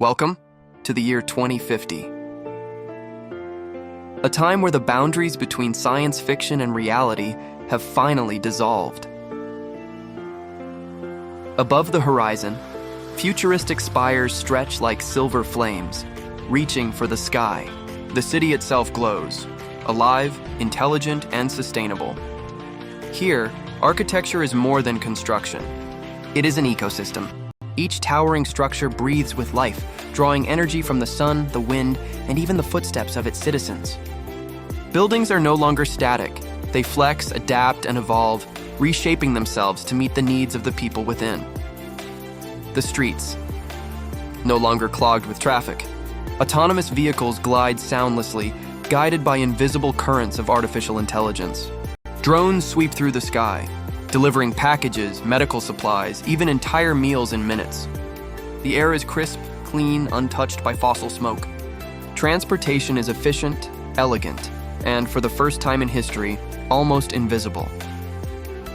Welcome to the year 2050. A time where the boundaries between science fiction and reality have finally dissolved. Above the horizon, futuristic spires stretch like silver flames, reaching for the sky. The city itself glows, alive, intelligent, and sustainable. Here, architecture is more than construction. It is an ecosystem. Each towering structure breathes with life, drawing energy from the sun, the wind, and even the footsteps of its citizens. Buildings are no longer static. They flex, adapt, and evolve, reshaping themselves to meet the needs of the people within. The streets, no longer clogged with traffic. Autonomous vehicles glide soundlessly, guided by invisible currents of artificial intelligence. Drones sweep through the sky, delivering packages, medical supplies, even entire meals in minutes. The air is crisp, clean, untouched by fossil smoke. Transportation is efficient, elegant, and for the first time in history, almost invisible.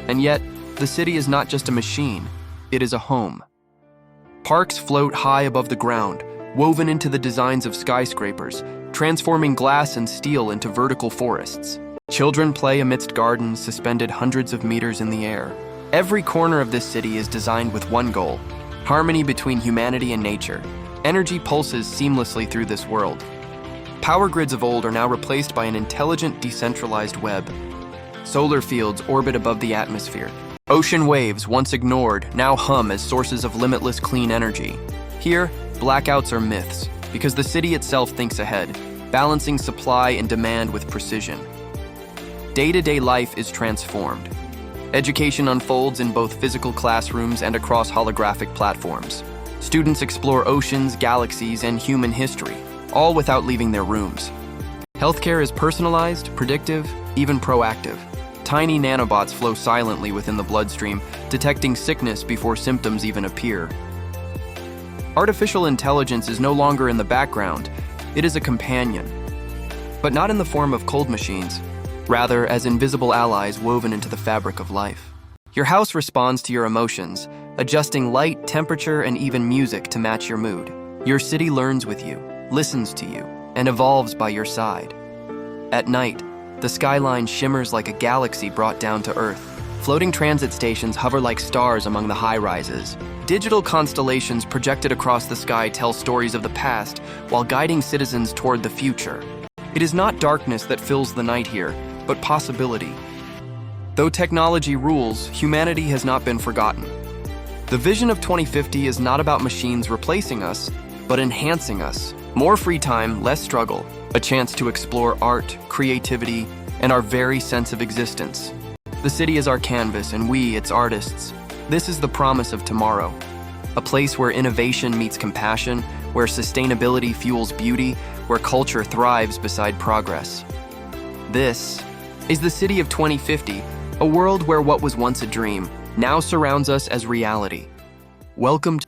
And yet, the city is not just a machine, it is a home. Parks float high above the ground, woven into the designs of skyscrapers, transforming glass and steel into vertical forests. Children play amidst gardens suspended hundreds of meters in the air. Every corner of this city is designed with one goal: harmony between humanity and nature. Energy pulses seamlessly through this world. Power grids of old are now replaced by an intelligent, decentralized web. Solar fields orbit above the atmosphere. Ocean waves, once ignored, now hum as sources of limitless clean energy. Here, blackouts are myths, because the city itself thinks ahead, balancing supply and demand with precision. Day-to-day life is transformed. Education unfolds in both physical classrooms and across holographic platforms. Students explore oceans, galaxies, and human history, all without leaving their rooms. Healthcare is personalized, predictive, even proactive. Tiny nanobots flow silently within the bloodstream, detecting sickness before symptoms even appear. Artificial intelligence is no longer in the background, it is a companion. But not in the form of cold machines, rather as invisible allies woven into the fabric of life. Your house responds to your emotions, adjusting light, temperature, and even music to match your mood. Your city learns with you, listens to you, and evolves by your side. At night, the skyline shimmers like a galaxy brought down to Earth. Floating transit stations hover like stars among the high-rises. Digital constellations projected across the sky tell stories of the past while guiding citizens toward the future. It is not darkness that fills the night here, but possibility. Though technology rules, humanity has not been forgotten. The vision of 2050 is not about machines replacing us, but enhancing us. More free time, less struggle, a chance to explore art, creativity, and our very sense of existence. The city is our canvas, and we, its artists. This is the promise of tomorrow. A place where innovation meets compassion, where sustainability fuels beauty, where culture thrives beside progress. This is the city of 2050, a world where what was once a dream now surrounds us as reality. Welcome